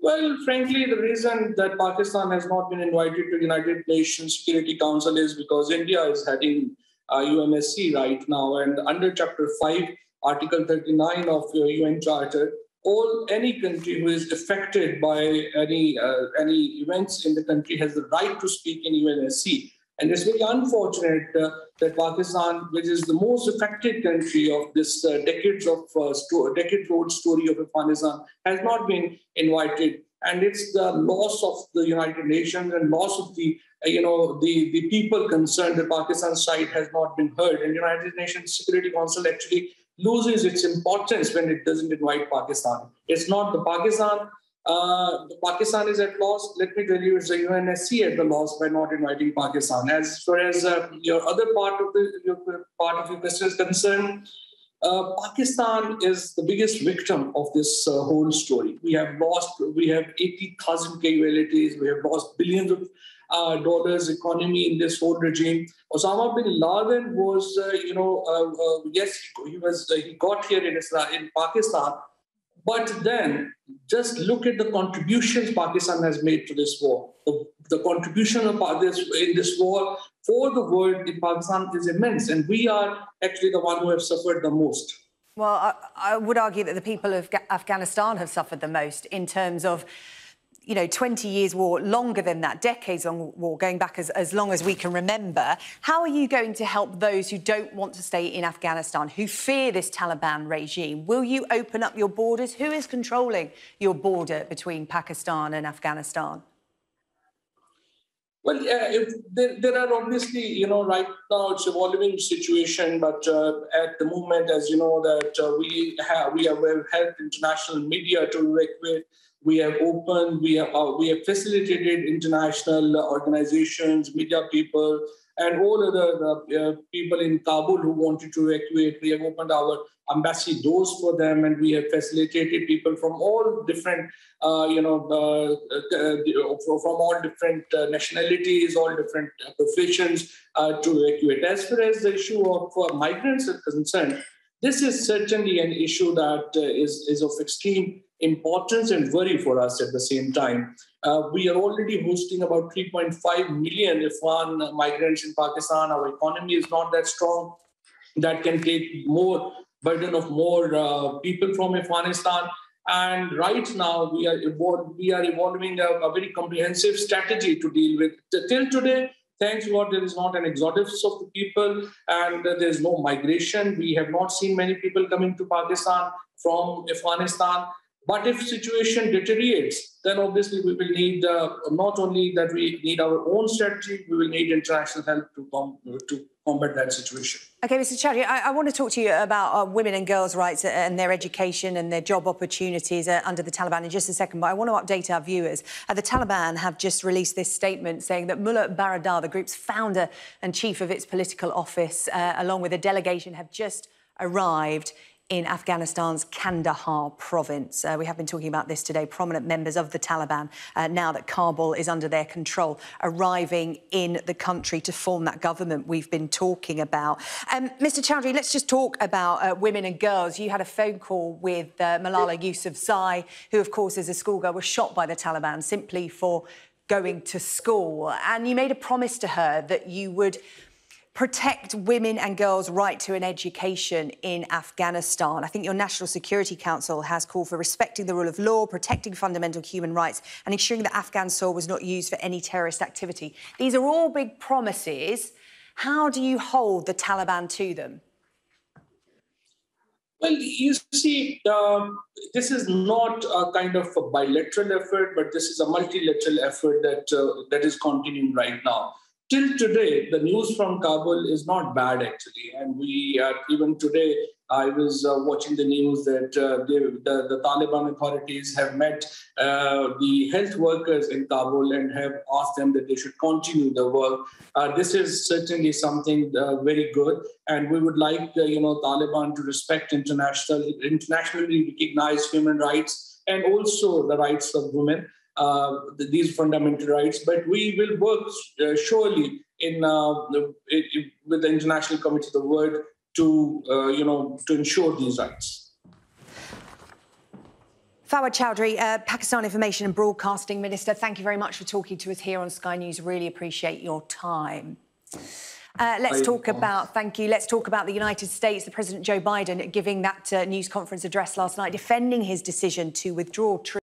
Well, frankly, the reason that Pakistan has not been invited to United Nations Security Council is because India is heading UNSC right now, and under Chapter 5, Article 39 of your UN Charter, any country who is affected by any events in the country has the right to speak in UNSC. And it's very unfortunate that Pakistan, which is the most affected country of this decade-old story of Afghanistan, has not been invited. And it's the loss of the United Nations and loss of the people concerned that Pakistan's side has not been heard. And United Nations Security Council actually loses its importance when it doesn't invite Pakistan. It's not the Pakistan. Pakistan is at loss. Let me tell you, it's the UNSC at the loss by not inviting Pakistan. As far as your other part of your question is concerned, Pakistan is the biggest victim of this whole story. We have 80,000 casualties. We have lost billions of dollars economy in this whole regime. Osama bin Laden was, yes, he got here in Pakistan. But then just look at the contributions Pakistan has made to this war. The contribution of in this war for the world in Pakistan is immense. And we are actually the one who have suffered the most. Well, I would argue that the people of Afghanistan have suffered the most in terms of 20 years war, longer than that, decades-long war, going back as long as we can remember. How are you going to help those who don't want to stay in Afghanistan, who fear this Taliban regime? Will you open up your borders? Who is controlling your border between Pakistan and Afghanistan? Well, there are obviously, right now it's an evolving situation, but at the moment, as you know, that we have helped international media to evacuate. We have opened, we have facilitated international organizations, media people, and all other people in Kabul who wanted to evacuate. We have opened our embassy doors for them, and we have facilitated people from all different, from all different nationalities, all different professions to evacuate. As far as the issue of migrants is concerned, this is certainly an issue that is of extreme importance and worry for us at the same time. We are already hosting about 3.5 million Afghan migrants in Pakistan. Our economy is not that strong that can take more burden of more people from Afghanistan. And right now we are evolving a very comprehensive strategy to deal with. Till today, thanks God, there is not an exodus of the people and there is no migration. We have not seen many people coming to Pakistan from Afghanistan. But if situation deteriorates, then obviously we will need not only that we need our own strategy, we will need international help to combat that situation. OK, Mr. Chaudhry, I want to talk to you about women and girls' rights and their education and their job opportunities under the Taliban in just a second, but I want to update our viewers. The Taliban have just released this statement saying that Mullah Baradar, the group's founder and chief of its political office, along with a delegation, have just arrived in Afghanistan's Kandahar province. We have been talking about this today. Prominent members of the Taliban, now that Kabul is under their control, arriving in the country to form that government we've been talking about. Mr. Chaudhry, let's just talk about women and girls. You had a phone call with Malala Yousafzai, who, of course, as a schoolgirl, was shot by the Taliban simply for going to school. And you made a promise to her that you would protect women and girls' right to an education in Afghanistan. I think your National Security Council has called for respecting the rule of law, protecting fundamental human rights and ensuring that Afghan soil was not used for any terrorist activity. These are all big promises. How do you hold the Taliban to them? Well, you see, this is not a kind of a bilateral effort, but this is a multilateral effort that is continuing right now. Till today, the news from Kabul is not bad, actually. And we, even today, I was watching the news that the Taliban authorities have met the health workers in Kabul and have asked them that they should continue the work. This is certainly something very good. And we would like, Taliban to respect internationally recognized human rights and also the rights of women. These fundamental rights, but we will work surely with the International Committee of the World to ensure these rights. Fawad Chaudhry, Pakistan Information and Broadcasting Minister, thank you very much for talking to us here on Sky News. Really appreciate your time. Let's talk about the United States. The President Joe Biden giving that news conference address last night, defending his decision to withdraw troops